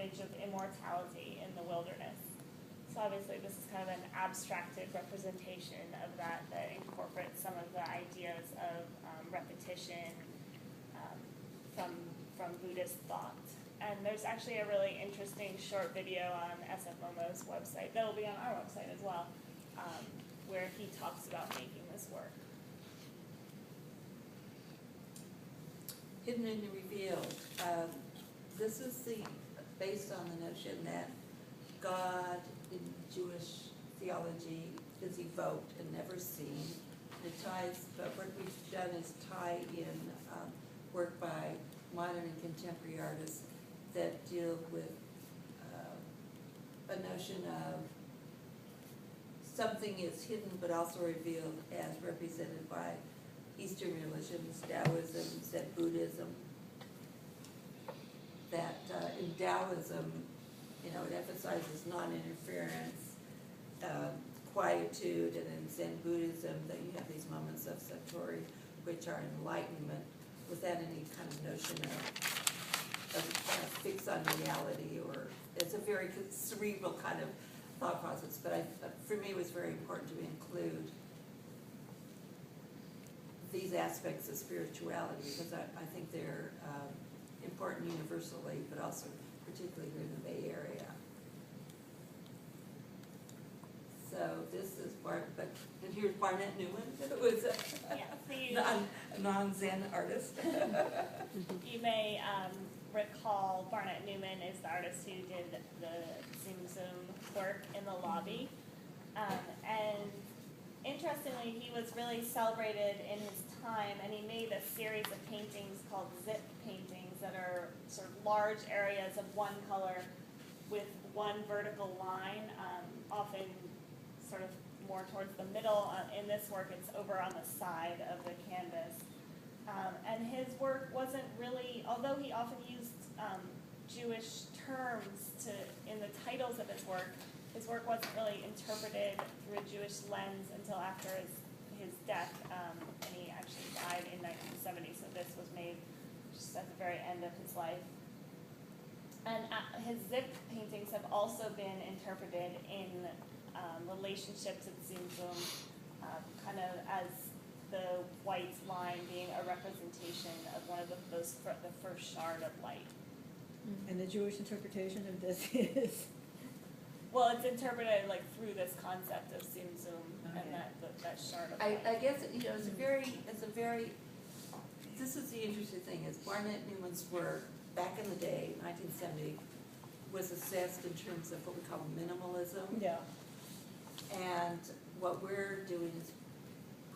image of immortality in the wilderness. So obviously this is kind of an abstracted representation of that incorporates some of the ideas of repetition from Buddhist thought. And there's actually a really interesting short video on SF Momo's website that will be on our website as well, where he talks about making this work. Hidden and revealed. This is based on the notion that God in Jewish theology is evoked and never seen. It ties, but what we've done is tie in work by modern and contemporary artists that deal with a notion of something is hidden but also revealed as represented by Eastern religions, Taoism, Zen Buddhism. That in Taoism, it emphasizes non-interference, quietude, and in Zen Buddhism that you have these moments of satori, which are enlightenment, without any kind of notion of fix on reality, or it's a very cerebral kind of thought process. But for me, it was very important to include these aspects of spirituality because I think they're important universally, but also particularly here in the Bay Area. So this is and here's Barnett Newman, who is a non-Zen artist. You may recall Barnett Newman is the artist who did the Zoom Zoom work in the lobby. And interestingly, he was really celebrated in his time, and he made a series of paintings called zip paintings that are sort of large areas of one color with one vertical line, often sort of more towards the middle. In this work, it's over on the side of the canvas. And his work wasn't really, although he often used Jewish terms in the titles of his work wasn't really interpreted through a Jewish lens until after his death, and he actually died in 1970, so this was made just at the very end of his life. And his zip paintings have also been interpreted in relationships at Zoom Zoom, kind of as the white line being a representation of one of the first shard of light. And the Jewish interpretation of this is? Well, it's interpreted like through this concept of Zoom Zoom and that shard of light. I guess this is the interesting thing is Barnett Newman's work back in the day, 1970, was assessed in terms of what we call minimalism. Yeah. And what we're doing is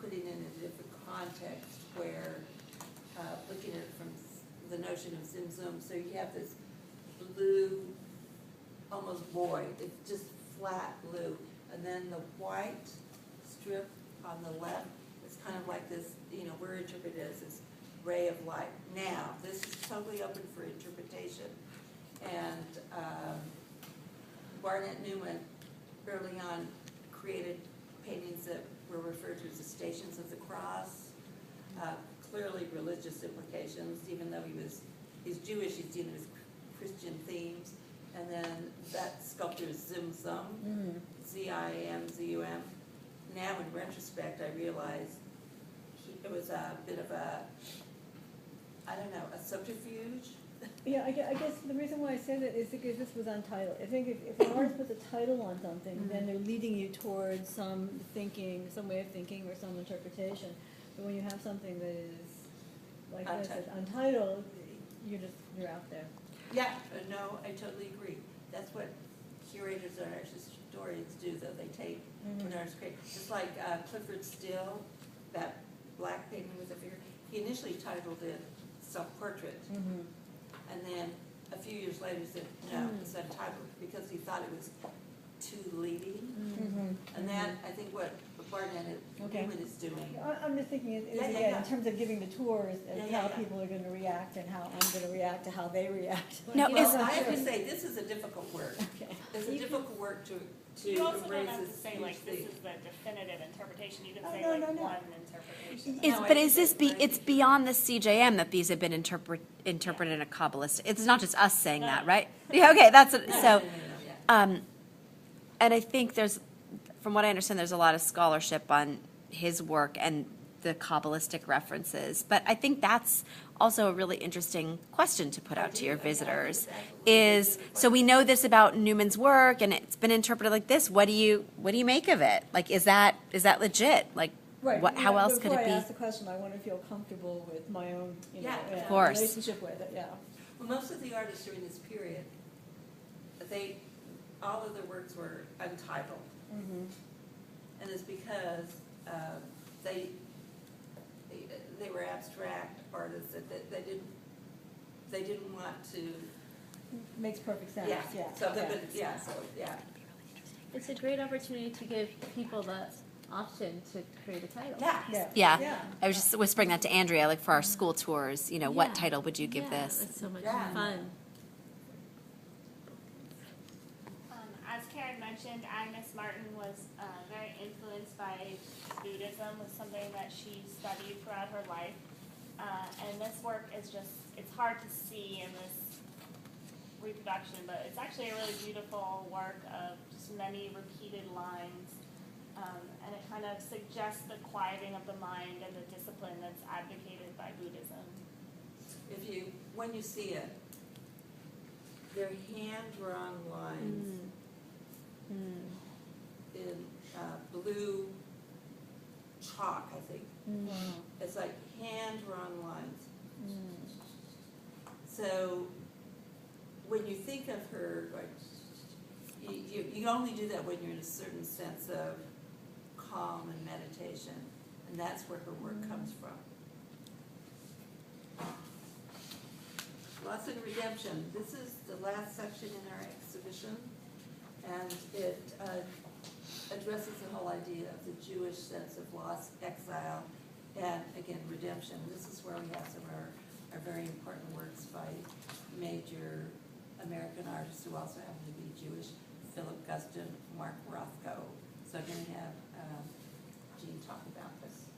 putting in a different context where looking at it from the notion of Zoom Zoom. So you have this blue, almost void, it's just flat blue. And then the white strip on the left is kind of like this, we're interpreted as this ray of light. Now, this is totally open for interpretation. And Barnett Newman early on created paintings that were referred to as the Stations of the Cross, clearly religious implications, even though he's Jewish, he's dealing with Christian themes. And then that sculptor is Zim Zum, Z-I-M-Z-U-M. Now in retrospect, I realize it was a bit of a subterfuge. Yeah, I guess the reason why I say that is because this was untitled. I think if an artist puts a title on something, then they're leading you towards some thinking, some way of thinking, or some interpretation. But when you have something that is like this, untitled, you're out there. Yeah, no, I totally agree. That's what curators and art historians do, though. They take an artist create. Just like Clifford Still, that black painting with a figure, he initially titled it Self-Portrait. And then a few years later he said, no, it's untitled, because he thought it was too leading. And that, I think what Barnett Newman is doing. I'm just thinking, in terms of giving the tours, how people are going to react and how I'm going to react to how they react. No, Well, I have to say, this is a difficult work. It's a difficult work to you also don't embrace have to this say, like, this is the definitive interpretation. You can say, one interpretation. But is this it's beyond the CJM that these have been interpreted in a Kabbalist? It's not just us saying that, right? Yeah, okay, that's, No, so, no, yeah. and I think there's, from what I understand, there's a lot of scholarship on his work and the Kabbalistic references. But I think that's also a really interesting question to put out to your visitors. Is, so we know this about Newman's work and it's been interpreted like this. What do you make of it? Like, is that legit? Like, Right. what, how Yeah, else could it Before I be? ask the question, I want to feel comfortable with my own, Yeah, of course. relationship with it, yeah. Well, most of the artists during this period, all of their works were untitled. Mhm. And it's because they were abstract artists that they didn't want to. Makes perfect sense, Yeah. yeah. So yeah. yeah. It's a great opportunity to give people the option to create a title. Yeah. Yeah. I was just whispering that to Andrea, like for our school tours, Yeah. what title would you give this? It's so much Yeah. fun. As Karen mentioned, Agnes Martin was very influenced by Buddhism, was something that she studied throughout her life. And this work is just, it's hard to see in this reproduction, but it's actually a really beautiful work of just many repeated lines. And it kind of suggests the quieting of the mind and the discipline that's advocated by Buddhism. When you see it, they're hand-drawn lines in blue chalk, I think. It's like hand-drawn lines. So when you think of her, like, you only do that when you're in a certain sense of calm and meditation, and that's where her work comes from. Loss and Redemption. This is the last section in our exhibition, and it addresses the whole idea of the Jewish sense of loss, exile, and again, redemption. This is where we have some of our very important works by major American artists who also happen to be Jewish: Philip Guston, Mark Rothko. So I'm going to have Jean talk about this.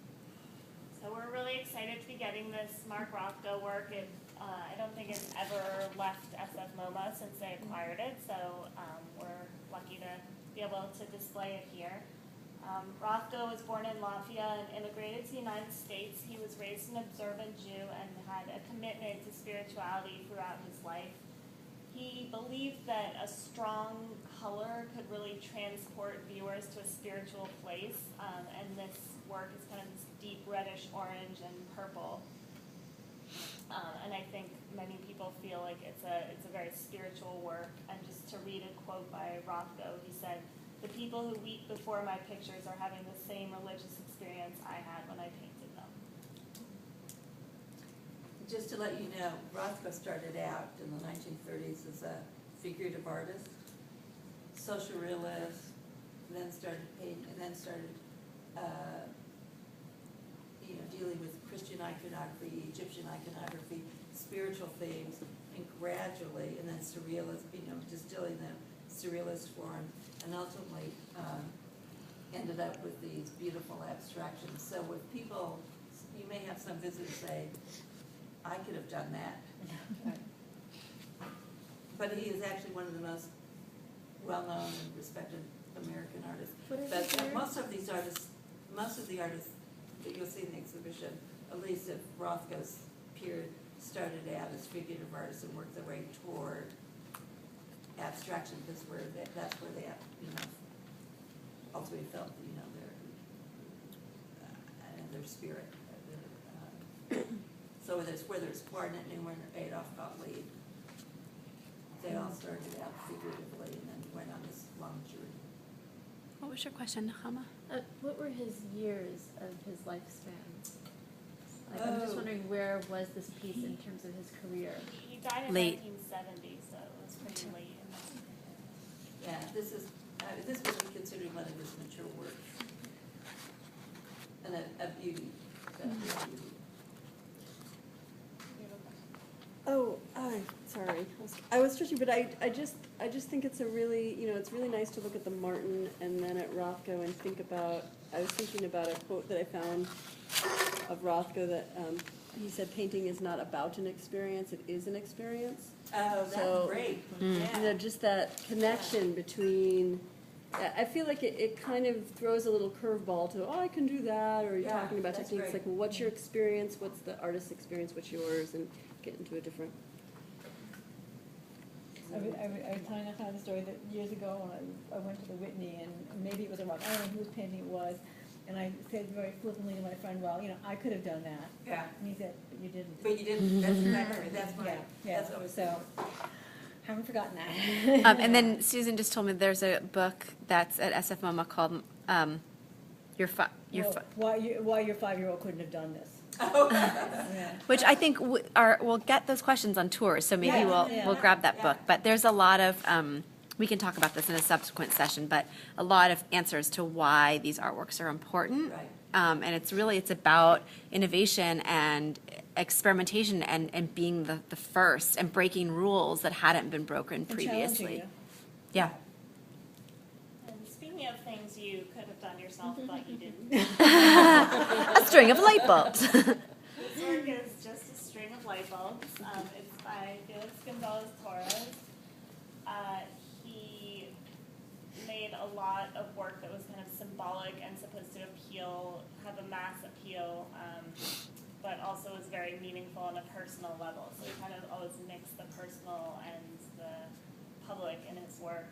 So we're really excited to be getting this Mark Rothko work. I don't think it's ever left SF MoMA since they acquired it, so we're lucky to be able to display it here. Rothko was born in Latvia and immigrated to the United States. He was raised an observant Jew and had a commitment to spirituality throughout his life. He believed that a strong color could really transport viewers to a spiritual place, and this work is kind of this deep reddish orange and purple. And I think many people feel like it's a very spiritual work. And just to read a quote by Rothko, he said, "The people who weep before my pictures are having the same religious experience I had when I painted them." Just to let you know, Rothko started out in the 1930s as a figurative artist, social realist, then started painting, and then started dealing with Christian iconography, Egyptian iconography, spiritual themes, and gradually, and then surrealist, distilling them, surrealist form, and ultimately ended up with these beautiful abstractions. So with people, you may have some visitors say, I could have done that. But he is actually one of the most well-known and respected American artists. But most of the artists that you'll see in the exhibition, at least of Rothko's period, started out as figurative artists and worked their way toward abstraction, because that's where they ultimately felt their spirit. So whether it's Barnett Newman or Adolf Gottlieb, they all started out figuratively and then went on this long journey. What was your question, Nechama? What were his years of his lifespan? Like, I'm just wondering, where was this piece in terms of his career? He died in Late. 1970, so it was pretty late. Yeah, this would be considered one of his mature works, and a beauty. Definitely a beauty. Oh, sorry. I was stretching, but I just think it's a really, it's really nice to look at the Martin and then at Rothko and think about, I was thinking about a quote that I found of Rothko that he said painting is not about an experience, it is an experience. Oh, that's So- great, You know, yeah. just that connection between, I feel like it kind of throws a little curveball to, oh, I can do that, or you're Yeah, talking about that's techniques, great. like, well, what's your experience, what's the artist's experience, what's yours, and get into a different. I was telling a kind of story that years ago when I went to the Whitney, and maybe it was a rock, I don't know whose painting it was, and I said very flippantly to my friend, well, you know, I could have done that. Yeah, And he said, but you didn't. but you didn't, that's exactly, that's my, Yeah, yeah, that's what I was so, haven't forgotten that. And then Susan just told me there's a book that's at SF MoMA called Why your 5-year-old couldn't have done this. Oh, Yeah. which I think we'll get those questions on tours, so maybe Yeah. we'll grab that Yeah. book. But there's a lot of, we can talk about this in a subsequent session, but a lot of answers to why these artworks are important. Right. And it's about innovation and experimentation and being the first and breaking rules that hadn't been broken And challenging previously. you. Yeah. And speaking of things you could have done yourself, but you didn't. A string of light bulbs. This work is just a string of light bulbs. It's by Felix Gonzalez Torres. He made a lot of work that was kind of symbolic and supposed to have a mass appeal, but also was very meaningful on a personal level. So he kind of always mixed the personal and the public in his work.